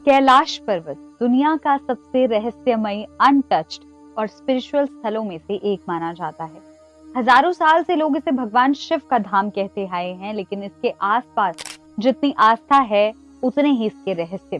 कैलाश पर्वत दुनिया का सबसे रहस्यमयी, अनटच्ड और स्पिरिचुअल स्थलों में से एक माना जाता है। हजारों साल से लोग इसे भगवान शिव का धाम कहते आए हैं, लेकिन इसके आसपास जितनी आस्था है, उतने ही इसके रहस्य।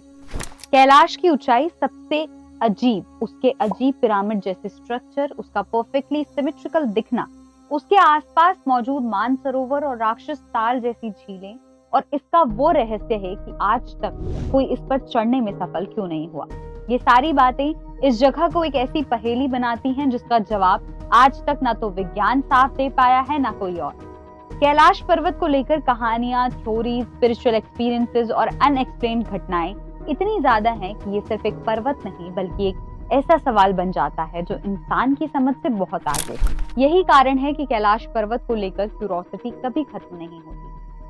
कैलाश की ऊंचाई सबसे अजीब, उसके अजीब पिरामिड जैसे स्ट्रक्चर, उसका परफेक्टली सिमेट्रिकल दिखना, उसके आसपास मौजूद मानसरोवर और राक्षस ताल जैसी झीलें, और इसका वो रहस्य है कि आज तक कोई इस पर चढ़ने में सफल क्यों नहीं हुआ। ये सारी बातें इस जगह को एक ऐसी पहेली बनाती हैं जिसका जवाब आज तक ना तो विज्ञान साफ दे पाया है, ना कोई और। कैलाश पर्वत को लेकर कहानियां, थ्योरीज, स्पिरिचुअल एक्सपीरियंसेस और अनएक्सप्लेन्ड घटनाएं इतनी ज्यादा हैं कि ये सिर्फ एक पर्वत नहीं बल्कि एक ऐसा सवाल बन जाता है जो इंसान की समझ से बहुत आगे है। यही कारण है कि कैलाश पर्वत को लेकर क्यूरोसिटी कभी खत्म नहीं होती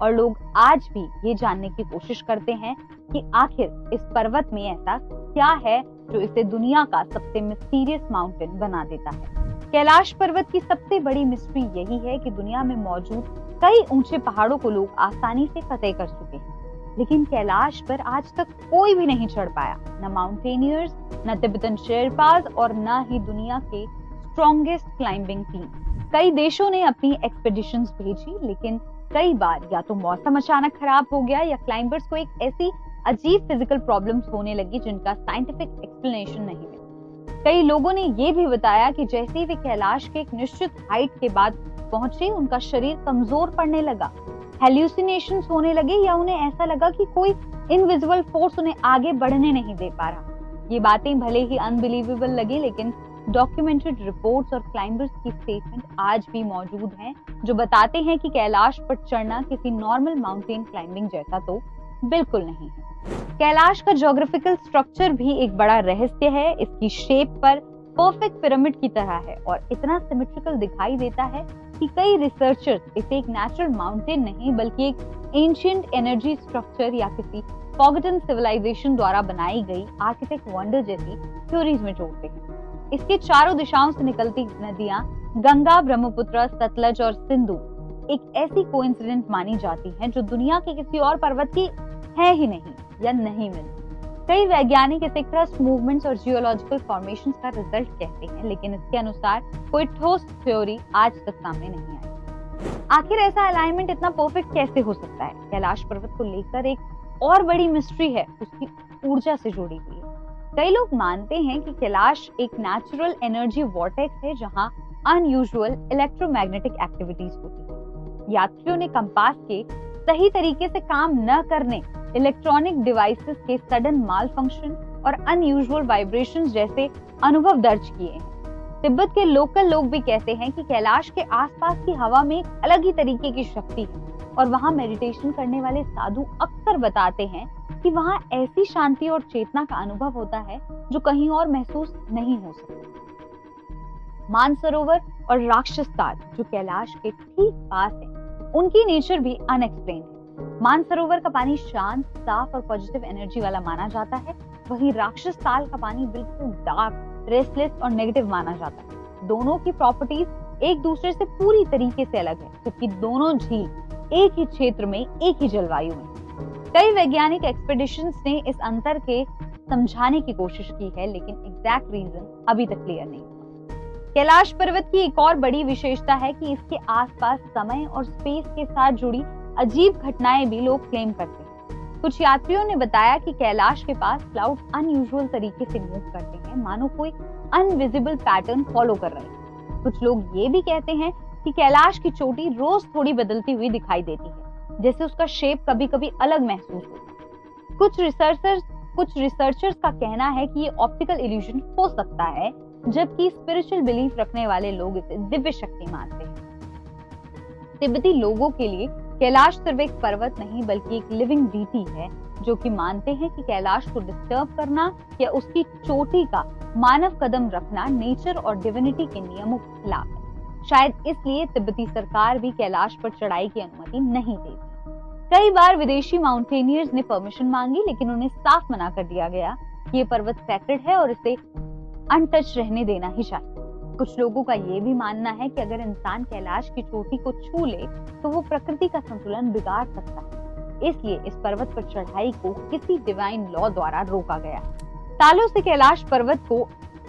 और लोग आज भी ये जानने की कोशिश करते हैं कि आखिर इस पर्वत में ऐसा क्या है जो इसे दुनिया का सबसे मिस्टीरियस माउंटेन बना देता है। कैलाश पर्वत की सबसे बड़ी मिस्ट्री यही है कि दुनिया में मौजूद कई ऊंचे पहाड़ों को लोग आसानी से फतेह कर चुके हैं, लेकिन कैलाश पर आज तक कोई भी नहीं चढ़ पाया, न माउंटेनियर्स, न तिब्बतन शेरपास और न ही दुनिया के स्ट्रॉन्गेस्ट क्लाइंबिंग टीम। कई देशों ने अपनी एक्सपेडिशंस भेजी, लेकिन कई बार या तो मौसम अचानक खराब हो गया या क्लाइंबर्स को एक ऐसी अजीब फिजिकल प्रॉब्लम्स होने लगी जिनका साइंटिफिक एक्सप्लेनेशन नहीं मिला। कई लोगों ने ये भी बताया कि जैसे ही वे कैलाश के एक निश्चित हाइट के बाद पहुंचे, उनका शरीर कमजोर पड़ने लगा, हेल्यूसिनेशंस होने लगे या उन्हें ऐसा लगा कि कोई इनविजिबल फोर्स उन्हें आगे बढ़ने नहीं दे पा रहा। ये बातें भले ही अनबिलीवेबल लगे, लेकिन डॉक्यूमेंटेड रिपोर्ट्स और क्लाइंबर्स की स्टेटमेंट आज भी मौजूद हैं जो बताते हैं कि कैलाश पर चढ़ना किसी नॉर्मल माउंटेन क्लाइंबिंग जैसा तो बिल्कुल नहीं है। कैलाश का ज्योग्राफिकल स्ट्रक्चर भी एक बड़ा रहस्य है। इसकी शेप पर परफेक्ट पिरामिड की तरह है और इतना सिमेट्रिकल दिखाई देता है कि कई रिसर्चर्स इसे एक नेचुरल माउंटेन नहीं बल्कि एक एंशिएंट एनर्जी स्ट्रक्चर या किसी फॉरगॉटन सिविलाइजेशन द्वारा बनाई गई आर्किटेक्ट वंडर जैसी थ्योरीज में जोड़ते हैं। इसके चारों दिशाओं से निकलती नदियां गंगा, ब्रह्मपुत्र, सतलज और सिंधु एक ऐसी कोइंसिडेंट मानी जाती हैं जो दुनिया के किसी और पर्वत की है ही नहीं या नहीं मिलती। कई वैज्ञानिक इसे क्रस्ट मूवमेंट्स और जियोलॉजिकल फॉर्मेशंस का रिजल्ट कहते हैं, लेकिन इसके अनुसार कोई ठोस थ्योरी आज तक सामने नहीं आई। आखिर ऐसा अलाइनमेंट इतना परफेक्ट कैसे हो सकता है? कैलाश पर्वत को लेकर एक और बड़ी मिस्ट्री है, उसकी ऊर्जा से जुड़ी हुई है। कई लोग मानते हैं कि कैलाश एक नेचुरल एनर्जी वॉर्टेक्स है जहां अनयूजुअल इलेक्ट्रोमैग्नेटिक एक्टिविटीज होती है। यात्रियों ने कंपास के सही तरीके से काम न करने, इलेक्ट्रॉनिक डिवाइसेस के सडन माल फंक्शन और अनयूजुअल वाइब्रेशंस जैसे अनुभव दर्ज किए हैं। तिब्बत के लोकल लोग भी कहते हैं कि कैलाश के आसपास की हवा में एक अलग ही तरीके की शक्ति है और वहां मेडिटेशन करने वाले साधु अक्सर बताते हैं कि वहां ऐसी शांति और चेतना का अनुभव होता है जो कहीं और महसूस नहीं हो सकता। मानसरोवर और राक्षस ताल जो कैलाश के ठीक पास है, उनकी नेचर भी अनएक्सप्लेन्ड है। मानसरोवर का पानी शांत, साफ और पॉजिटिव एनर्जी वाला माना जाता है, वहीं राक्षस ताल का पानी बिल्कुल डार्क, रेस्टलेस और नेगेटिव माना जाता है। दोनों की प्रॉपर्टीज एक दूसरे से पूरी तरीके से अलग है, जबकि दोनों झील एक ही क्षेत्र में, एक ही जलवायु में। कई वैज्ञानिक एक्सपेडिशंस ने इस अंतर के समझाने की कोशिश की है, लेकिन एग्जैक्ट रीजन अभी तक क्लियर नहीं हुआ। कैलाश पर्वत की एक और बड़ी विशेषता है कि इसके आसपास समय और स्पेस के साथ जुड़ी अजीब घटनाएं भी लोग क्लेम करते हैं। कुछ यात्रियों ने बताया कि कैलाश के पास क्लाउड अनयूजुअल तरीके से मूव करते हैं, मानो कोई अनविजिबल पैटर्न फॉलो कर रहे हैं। कुछ लोग ये भी कहते हैं कि कैलाश की चोटी रोज थोड़ी बदलती हुई दिखाई देती है, जैसे उसका शेप कभी कभी अलग महसूस होता है। कुछ रिसर्चर्स का कहना है कि ये ऑप्टिकल इल्यूजन हो सकता है, जबकि स्पिरिचुअल बिलीफ रखने वाले लोग इसे दिव्य शक्ति मानते हैं। तिब्बती लोगों के लिए कैलाश सिर्फ एक पर्वत नहीं बल्कि एक लिविंग डीटी है, जो कि मानते हैं कि कैलाश को डिस्टर्ब करना या उसकी चोटी का मानव कदम रखना नेचर और डिविनिटी के नियमों के खिलाफ है। शायद इसलिए तिब्बती सरकार भी कैलाश पर चढ़ाई की अनुमति नहीं देती। कई बार विदेशी माउंटेनियर्स ने परमिशन मांगी, लेकिन उन्हें साफ मना कर दिया गया कि ये पर्वत सैक्रेड है और इसे अनटच रहने देना ही चाहिए। कुछ लोगों का ये भी मानना है कि अगर इंसान कैलाश की चोटी को छू ले तो वो प्रकृति का संतुलन बिगाड़ सकता है। इसलिए इस पर्वत पर चढ़ाई को किसी डिवाइन लॉ द्वारा रोका गया। सालों से कैलाश पर्वत को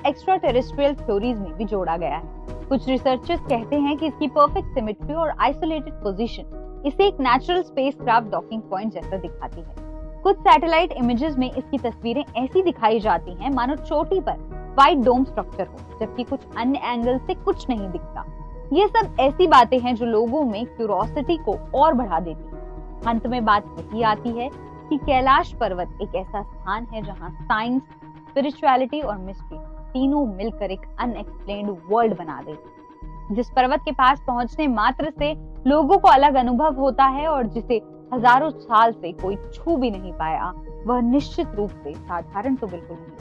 एक्स्ट्रा टेरेस्ट्रियल थ्योरीज में भी जोड़ा गया है। कुछ रिसर्चर्स कहते हैं कि इसकी परफेक्ट सिमेट्री और आइसोलेटेड पोजीशन इसे एक नेचुरल स्पेसक्राफ्ट डॉकिंग पॉइंट जैसा दिखाती है। कुछ सैटेलाइट इमेजेस में इसकी तस्वीरें ऐसी दिखाई जाती हैं मानो चोटी पर व्हाइट डोम स्ट्रक्चर हो, जबकि कुछ अन्य एंगल से कुछ नहीं दिखता। ये सब ऐसी बातें हैं जो लोगों में क्यूरोसिटी को और बढ़ा देती है। अंत में बात यही आती है कि कैलाश पर्वत एक ऐसा स्थान है जहां साइंस, स्पिरिचुअलिटी और मिस्ट्री तीनों मिलकर एक अनएक्सप्लेन्ड वर्ल्ड बना देती। जिस पर्वत के पास पहुंचने मात्र से लोगों को अलग अनुभव होता है और जिसे हजारों साल से कोई छू भी नहीं पाया, वह निश्चित रूप से साधारण तो बिल्कुल नहीं।